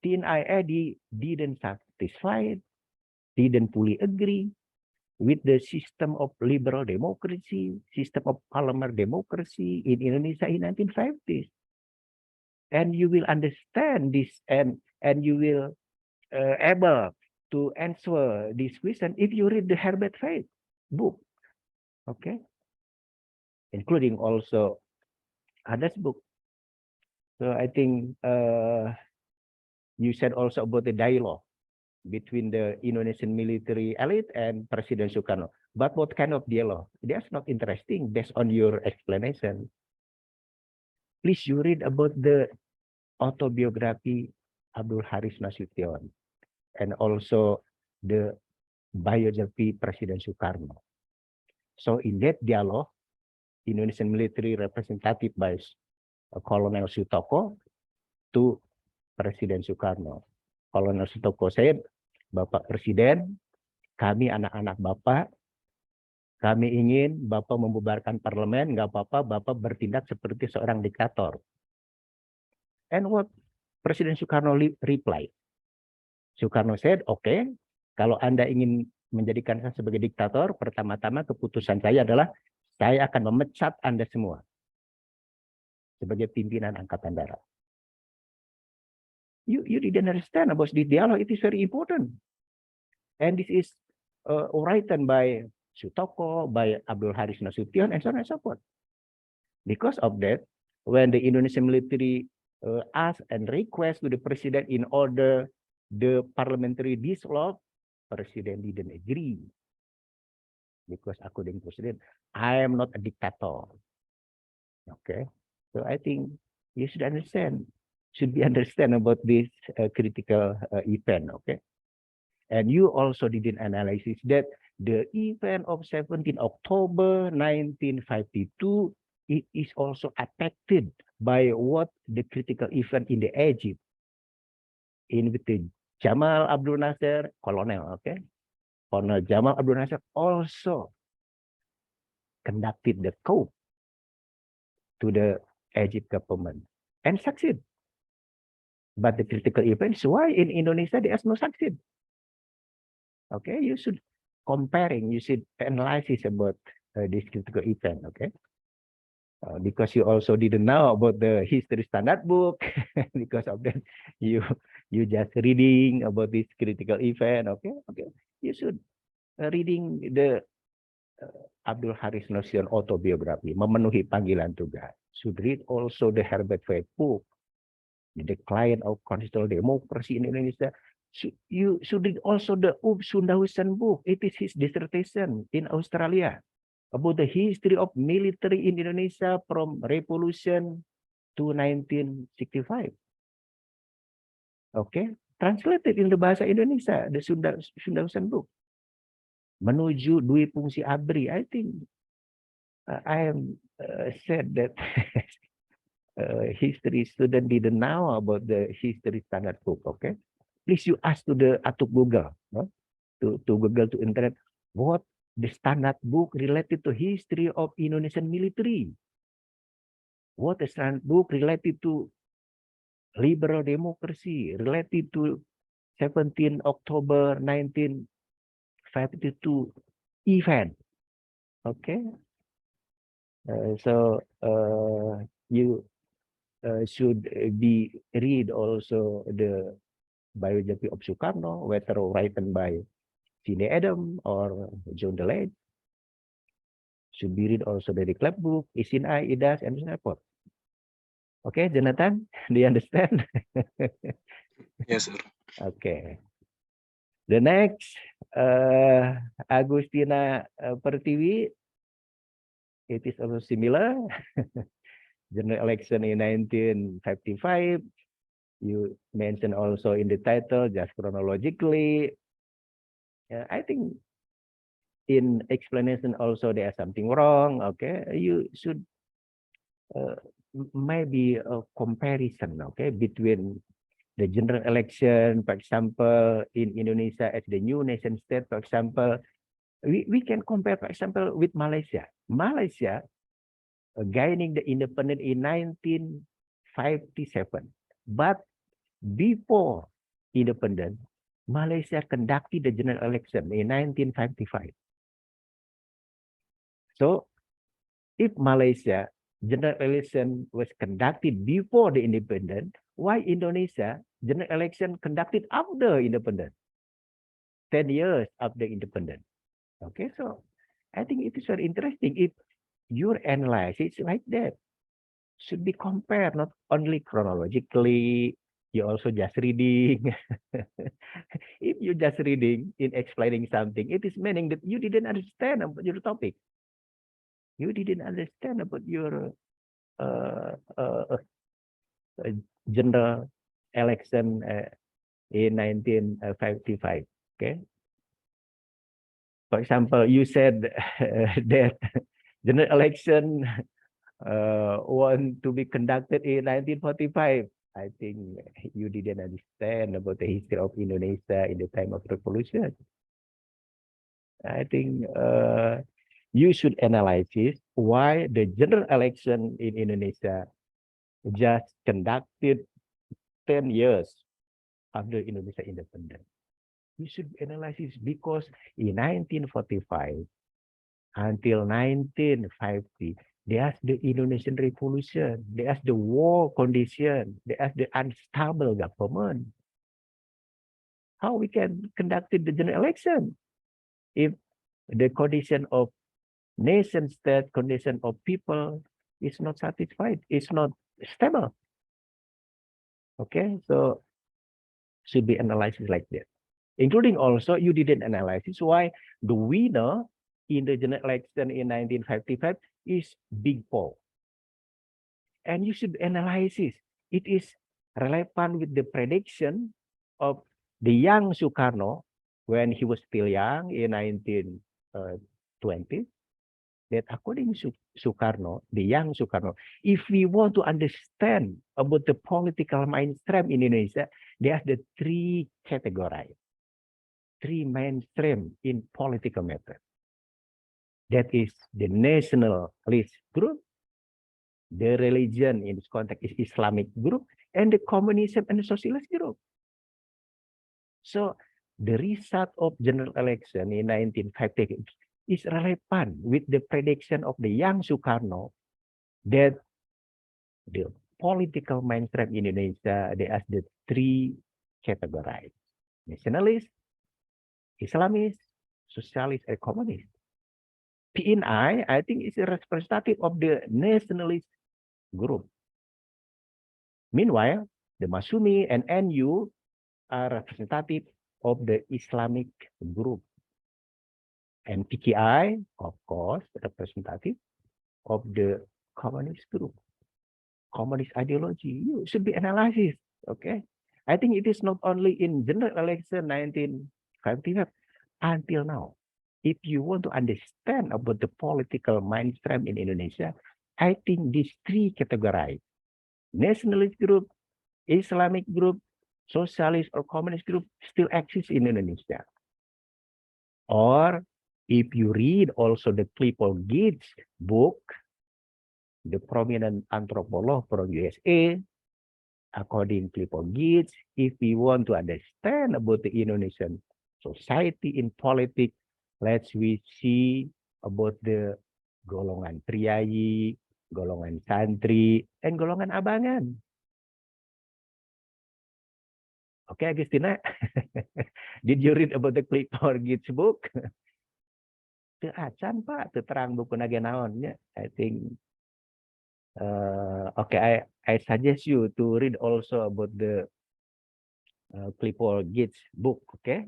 TNI didn't satisfy, didn't fully agree with the system of liberal democracy, system of parliamentary democracy in Indonesia in 1950s. And you will understand this and you will able to answer this question if you read the Herbert Faith book. Okay, including also others book. So I think you said also about the dialogue between the Indonesian military elite and President Sukarno. But what kind of dialogue? That's not interesting based on your explanation. Please you read about the autobiography Abdul Haris Nasution and also the biography President Sukarno. So in that dialogue, Indonesian military representative by Colonel Sutoko to Presiden Sukarno. Colonel Sutoko said, Bapak Presiden, kami anak-anak Bapak, kami ingin Bapak membubarkan parlemen, nggak apa-apa, Bapak bertindak seperti seorang diktator. And what Presiden Sukarno replied? Sukarno said, okay, kalau Anda ingin menjadikan saya sebagai diktator, pertama-tama keputusan saya adalah saya akan memecat Anda semua sebagai pimpinan Angkatan Darat. You didn't understand about this dialogue. It is very important. And this is written by Sutoko, by Abdul Haris Nasution, and so on and so forth. Because of that, when the Indonesian military asked and request to the president in order the parliamentary dialogue, president didn't agree. Because according to president, I am not a dictator. Okay, so I think you should understand. Should be understand about this critical event, okay? And you also didn't analyze that the event of 17 October 1952 it is also affected by what the critical event in the Egypt, in with the Jamal Abdul Nasser, Colonel, okay? Colonel Jamal Abdul Nasser also conducted the coup to the Egypt government and succeed. But the critical events, why in Indonesia there's no succeed? Okay, you should comparing, you should analysis about this critical event, okay? Because you also didn't know about the history standard book, because of that you just reading about this critical event, okay? You should reading the Abdul Haris Nasution autobiography, memenuhi panggilan tugas. Should read also the Herbert Faith book, The Decline of Constitutional Democracy in Indonesia. You should read also the Sundahusan book. It is his dissertation in Australia about the history of military in Indonesia from revolution to 1965. Okay, translated in the bahasa Indonesia, the Sundahusan book. Menuju Dwi Fungsi ABRI. I think I am said that history student didn't know about the history standard book. Okay, please you ask to Google, no? to Google, to internet, what the standard book related to history of Indonesian military. What the standard book related to liberal democracy, related to 17 October 1952 event. Okay, so you should be read also the biography of Sukarno, whether written by Cine Adam or John Delage. Should be read also the club book, Isin I, Idas, and so forth. Okay, Jonathan, do you understand? Yes, sir. Okay. The next, Agustina Pertiwi, it is also similar. General election in 1955. You mentioned also in the title, just chronologically. I think in explanation also there's something wrong. Okay, you should maybe a comparison, okay, between the general election, for example, in Indonesia as the new nation state, for example, we can compare, for example, with Malaysia. Malaysia gaining the independence in 1957, but before independence, Malaysia conducted the general election in 1955. So, if Malaysia general election was conducted before the independence, why Indonesia general election conducted after independence? 10 years after independence. Okay, so I think it is very interesting if your analysis like that should be compared, not only chronologically, you also just reading. If you just reading in explaining something, it is meaning that you didn't understand about your topic. You didn't understand about your general election in 1955. Okay. For example, you said that general election want to be conducted in 1945. I think you didn't understand about the history of Indonesia in the time of revolution. I think you should analyze why the general election in Indonesia just conducted 10 years after Indonesia independence. You should analyze because in 1945 until 1950, there's the Indonesian Revolution, there's the war condition, there's the unstable government. How we can conduct the general election if the condition of nation state, condition of people is not satisfied, it's not stable. Okay, so should be analyzed like that. Including also you didn't analyze why the winner in the general election in 1955 is Big Paul. And you should analyze it. It is relevant with the prediction of the young Sukarno when he was still young in 1920. That according to Sukarno, the young Sukarno, if we want to understand about the political mainstream in Indonesia, there's the three categories, three mainstream in political matter. That is the nationalist group, the religion in this context is Islamic group, and the communism and the socialist group. So the result of general election in 1950 is relevant with the prediction of the young Sukarno that the political mainstream in Indonesia, there are the three categories: nationalist, Islamist, socialist, and communist. PNI, I think, is a representative of the nationalist group. Meanwhile, the Masumi and NU are representative of the Islamic group. And PKI, of course, representative of the communist group. Communist ideology, you should be analyzed, okay? I think it is not only in general election 1955 until now. If you want to understand about the political mainstream in Indonesia, I think these three categories, nationalist group, Islamic group, socialist or communist group still exist in Indonesia. Or if you read also the Clifford Geertz book, the prominent anthropologist from USA, according to Clifford Geertz, if we want to understand about the Indonesian society in politics, let's we see about the golongan priayi, golongan santri, and golongan abangan. Okay, Agustina, did you read about the Clifford Geertz book? Teu acan Pak, teu terang buku nage naonnya. I think, okay, I suggest you to read also about the Clifford Geertz book. Okay,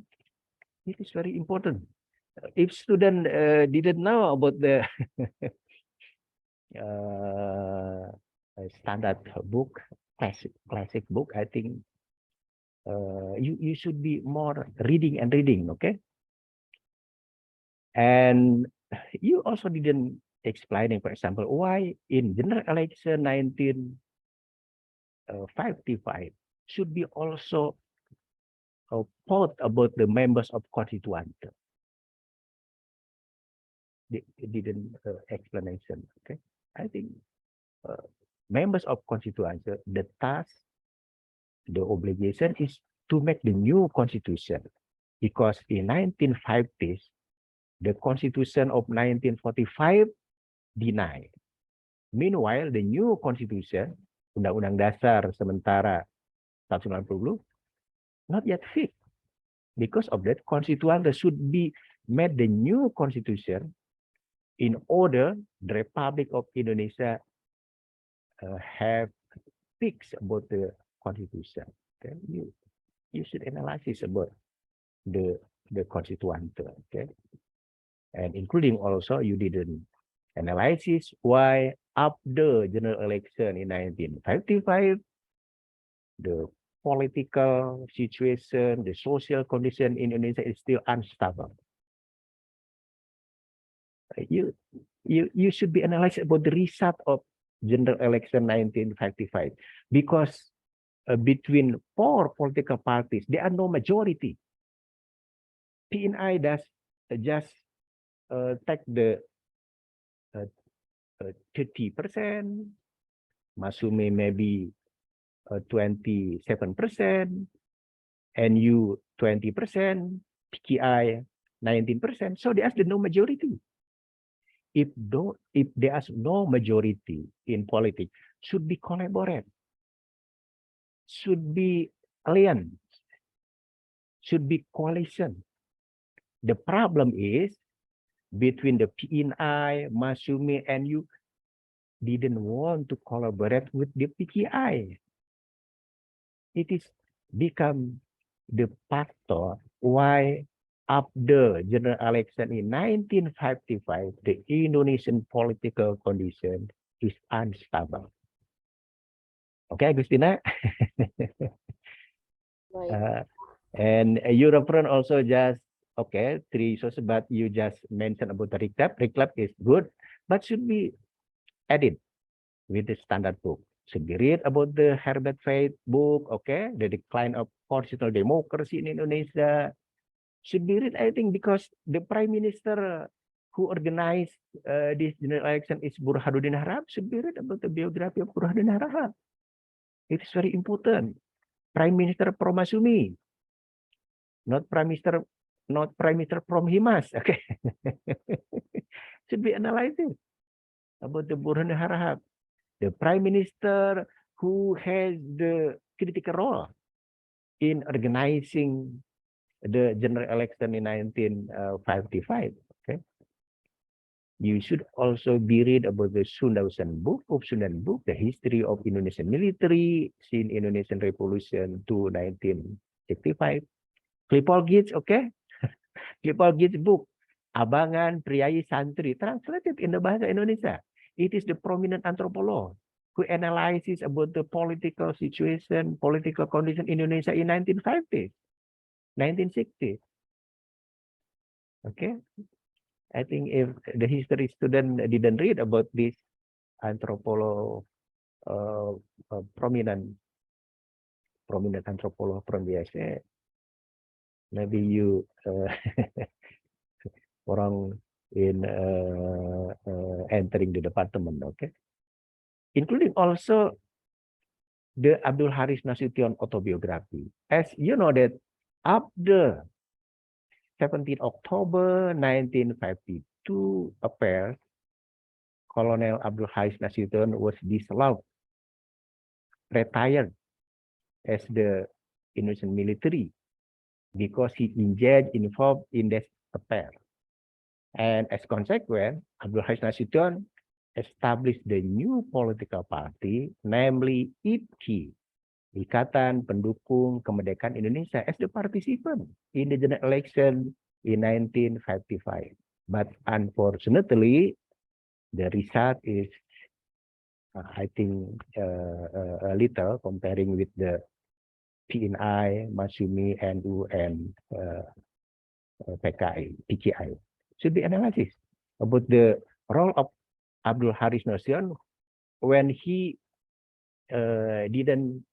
it is very important. If student didn't know about the standard book, classic book, I think you should be more reading and reading, okay? And you also didn't explaining, for example, why in general election 1955 should be also thought about the members of Constituent. They didn't explanation, okay? I think members of Constituent, the task, the obligation is to make the new constitution, because in 1950s, the constitution of 1945 denied. Meanwhile, the new constitution, Undang-Undang Dasar sementara 1990, not yet fit. Because of that, constituent should be made the new constitution in order the Republic of Indonesia have fixed about the constitution. Okay, you should analyze about the constituent. Okay, and including also you didn't analysis why after general election in 1955 the political situation, the social condition in Indonesia is still unstable. You should be analyzed about the result of general election 1955, because between 4 political parties there are no majority. PNI does just take the 30%, Masumi maybe 27%, NU 20%, PKI 19%. So there's the no majority. If there's no majority in politics, should be collaborate, should be alliance, should be coalition. The problem is between the PNI, Masumi, and you didn't want to collaborate with the PKI. It is become the factor why after general election in 1955, the Indonesian political condition is unstable. Okay, Agustina? And European also just, okay, 3 resources, but you just mentioned about the recap. Recap is good, but should be added with the standard book. Should be read about the Herbert Faith book, okay, the decline of constitutional democracy in Indonesia. Should be read, I think, because the Prime Minister who organized this general election is Burhanuddin Harahap. Should be read about the biography of Burhanuddin Harahap. It is very important. Prime Minister from Masumi, not Prime Minister from Himas. Okay, should be analyzed about the Burhanuddin Harahap, the Prime Minister who has the critical role in organizing the general election in 1955. Okay, you should also be read about the Sundasan book, the history of Indonesian military since Indonesian Revolution to 1965. Clifford Geertz, okay, Clifford Geertz book, Abangan Priayi Santri, translated in the bahasa Indonesia. It is the prominent anthropologist who analyzes about the political situation, political condition in Indonesia in 1950s, 1960s. Okay, I think if the history student didn't read about this anthropologist, prominent anthropologist from USA, maybe you orang in entering the department, okay, including also the Abdul Haris Nasution autobiography. As you know that after 17 October 1952 appears, Colonel Abdul Haris Nasution was disallowed, retired as the Indonesian military because he engaged involved in this affair. And as consequence, Abdul Haris Nasution established the new political party, namely IPKI, Ikatan Pendukung Kemerdekaan Indonesia, as the participant in the general election in 1955. But unfortunately, the result is, I think, a little comparing with the PNI, Masyumi, NU, and PKI. Should be analysis about the role of Abdul Haris Nasution when he didn't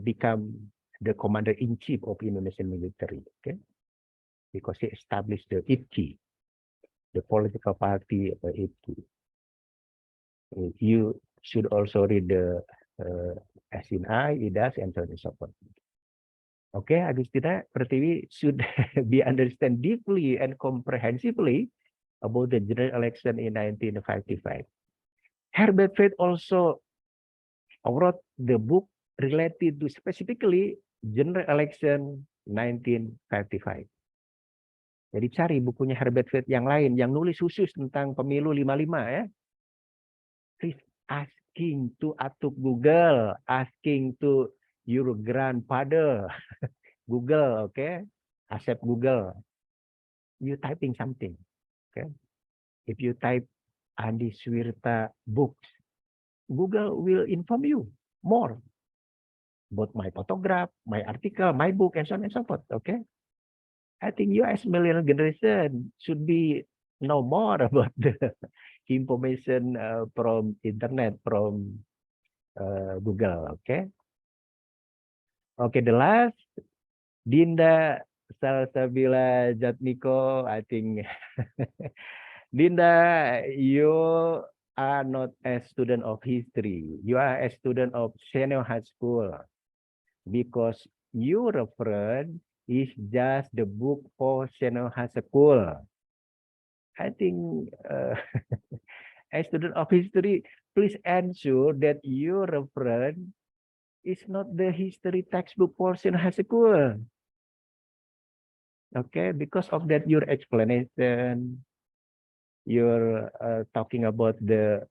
become the commander-in-chief of Indonesian military, okay? Because he established the IPKI, the political party of IPKI. You should also read the SNI, IDAS, and so on and so forth. Okay, Agustina Pertiwi should be understand deeply and comprehensively about the general election in 1955. Herbert Faith also wrote the book related to specifically general election 1955. Jadi cari bukunya Herbert Faith yang lain yang nulis khusus tentang pemilu 55 ya. Please asking to atuk Google, asking to your grandfather. Google, okay? Accept Google. You typing something, okay? If you type Andi Suwirta books, Google will inform you more about my photograph, my article, my book, and so on and so forth, okay? I think you as millennial generation should be know more about the information from internet, from Google, okay? Okay, the last, Dinda Salsabila Jatmiko, I think, Dinda, you are not a student of history. You are a student of senior high school because your reference is just the book for senior high school. I think a student of history, please ensure that your reference is not the history textbook for senior high school. Okay, because of that, your explanation, you're talking about the,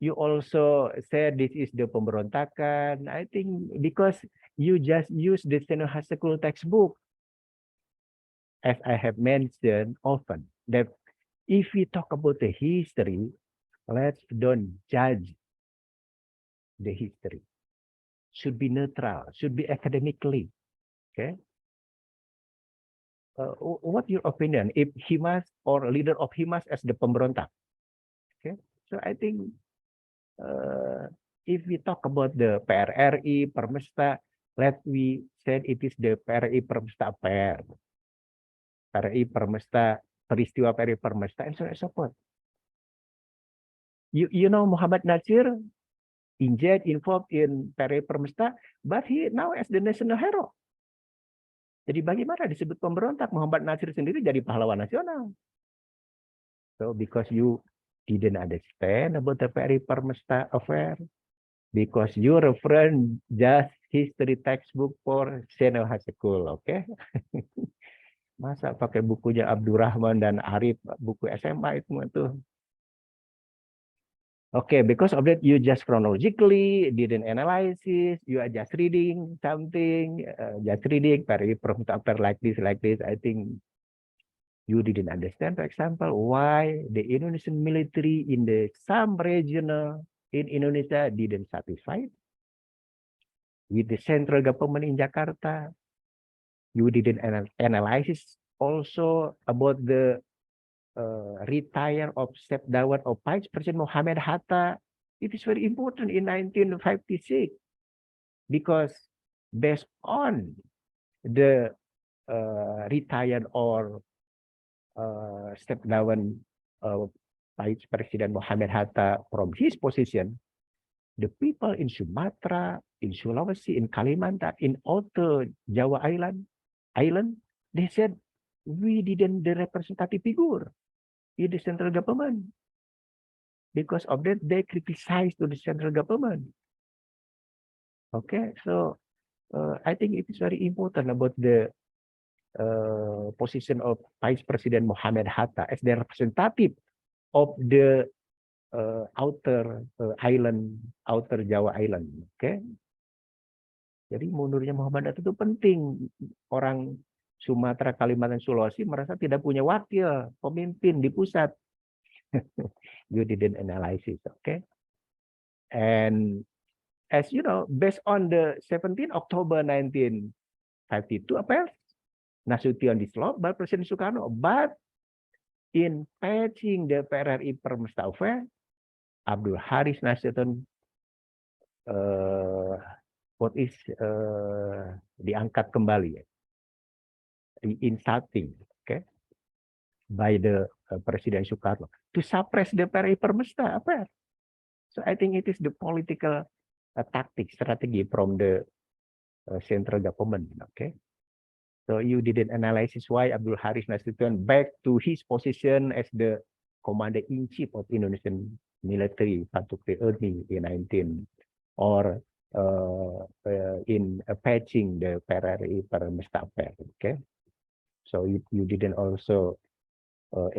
you also said this is the pemberontakan. I think because you just use the senior high school textbook, as I have mentioned often, that if we talk about the history, let's don't judge the history. Should be neutral, should be academically, okay? What your opinion if Himas or leader of Himas as the pemberontak? Okay, so I think if we talk about the PRRI Permesta, let we said it is the PRRI Permesta affair, PRRI Permesta, peristiwa PRRI Permesta, and so on and so forth. You know Muhammad Nasir involved in PRRI Permesta, but he now as the national hero. Jadi bagaimana disebut pemberontak? Muhammad Nasir sendiri jadi pahlawan nasional. So because you didn't understand about the PRRI Permesta affair, because you reference just history textbook for senior high school, oke? Okay? Masa pakai bukunya Abdurrahman dan Arif, buku SMA itu. Okay, because of that, you just chronologically didn't analysis. You are just reading something, just reading from chapter like this. I think you didn't understand, for example, why the Indonesian military in the some regional in Indonesia didn't satisfied with the central government in Jakarta. You didn't analysis also about the retire of step down of Vice President Mohammed Hatta. It is very important in 1956 because based on the retired or step down of Vice President Mohammed Hatta from his position, the people in Sumatra, in Sulawesi, in Kalimantan, in outer Java Island, they said, we didn't the representative figure in the central government. Because of that, they criticize to the central government. Okay, so I think it is very important about the position of Vice President Mohamed Hatta as the representative of the outer Jawa Island. Okay, jadi mundurnya Muhammad Hatta itu penting. Orang Sumatera, Kalimantan, Sulawesi merasa tidak punya wakil pemimpin di pusat. You didn't analysis, okay? And as you know, based on the 17 October 1952 appeal, Nasution dissolved by President Sukarno, but in patching the PRRI Permesta affair, Abdul Haris Nasution diangkat kembali, reinstating, okay, by the President Sukarno to suppress the PRRI Permesta affair. So I think it is the political strategy from the central government. Okay, so you didn't analyze why Abdul Haris Nasution back to his position as the commander-in-chief of Indonesian military Patukri Army in 19 or in patching the PRRI Permesta affair. Okay, so you didn't also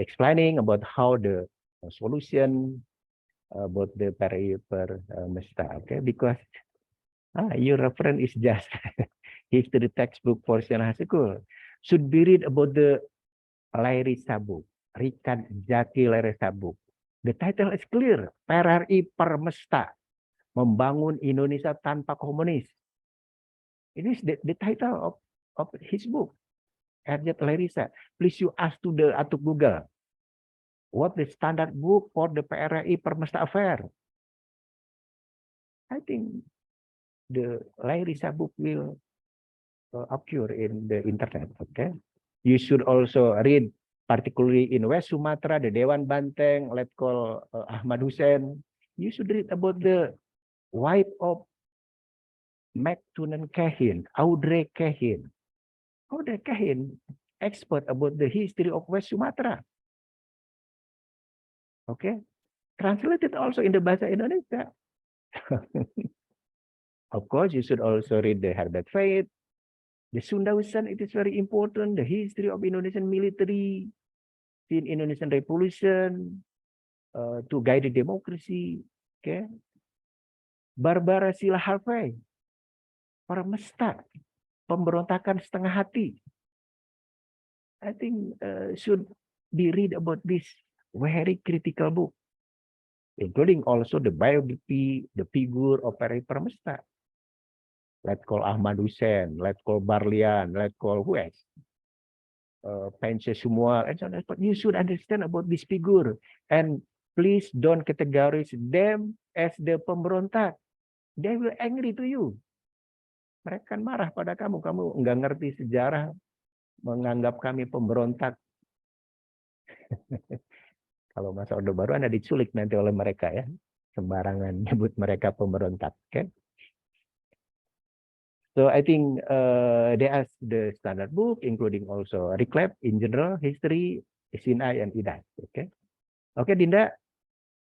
explaining about how the solution about the PRRI Permesta, okay, because your reference is just history textbook for high school. Should be read about the Lairisa book, Rikan Jaki Lairisa book. The title is clear, PRRI Permesta, Membangun Indonesia Tanpa Komunis. It is the title of his book, Erjat Lairisa. Please you ask to Google. What the standard book for the PRRI Permesta affair? I think the Lairisa book will occur in the internet. Okay, you should also read, particularly in West Sumatra, the Dewan Banteng, let's call Ahmad Hussein. You should read about the wife of Mactunan Kahin, Audrey Kahin. Audrey Kahin, expert about the history of West Sumatra. Okay, translated also in the bahasa Indonesia. Of course, you should also read the Herbert Faith, the Sundausan. It is very important. The history of Indonesian military, in Indonesian Revolution, to guide the democracy. Okay, Barbara Sila Harvey, Permesta, pemberontakan setengah hati. I think should be read about this very critical book, including also the biography, the figure of PRRI Permesta. Let's call Ahmad Hussein, let's call Barlian, let's call who else? Pence Sumual, and so on. But you should understand about this figure, and please don't categorize them as the pemberontak. They will angry to you. Mereka akan marah pada kamu. Kamu nggak ngerti sejarah, menganggap kami pemberontak. Kalau masa Orde Baru Anda diculik nanti oleh mereka ya, sembarangan nyebut mereka pemberontak. Okay? So I think they ask the standard book, including also Reclap in general, history, Sinai and Idas. Okay, okay, Dinda,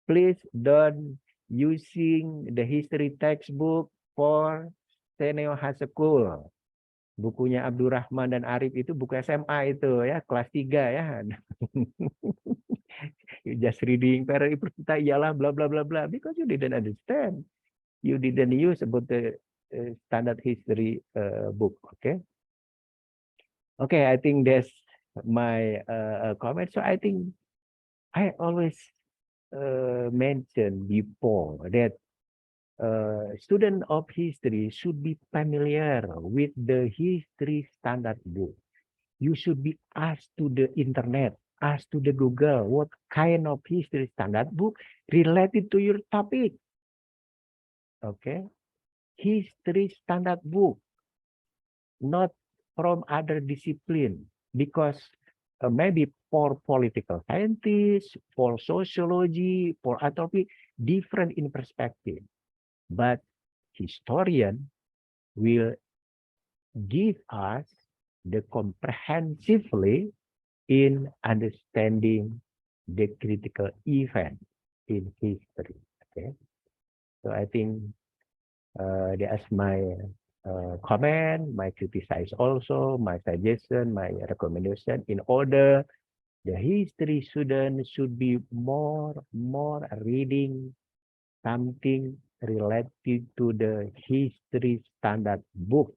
please don't using the history textbook for senior high school. Bukunya Abdurrahman dan Arif itu buku SMA itu ya, kelas 3 ya. You just reading PRRI Permesta ialah bla bla bla bla, because you didn't understand. You didn't use about the standard history book. Okay. Okay, I think that's my comment. So I think I always mentioned before that student of history should be familiar with the history standard book. You should be asked to the internet, asked to the Google, what kind of history standard book related to your topic. Okay, history standard book, not from other discipline, because maybe for political scientists, for sociology, for anthropology, different in perspective. But historian will give us the comprehensively in understanding the critical event in history. Okay, so I think that's my comment, my criticize also, my suggestion, my recommendation. In order, the history student should be more reading something related to the history standard book,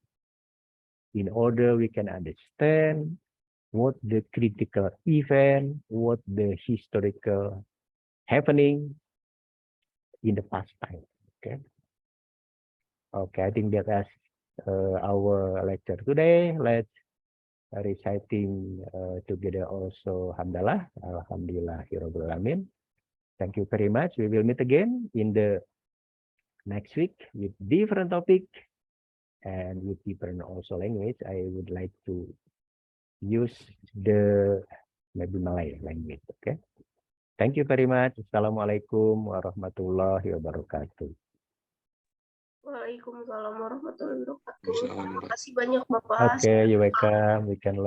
in order we can understand what the critical event, what the historical happening in the past time. Okay. Okay, I think that's our lecture today. Let's reciting together also Hamdalah, Alhamdulillahirabbil alamin. Thank you very much. We will meet again in the next week with different topic and with different also language. I would like to use the maybe Malay language. Okay. Thank you very much. Assalamualaikum warahmatullahi wabarakatuh. Waalaikumsalam warahmatullahi wabarakatuh. Terima kasih banyak Bapak. Okay, you're welcome. We can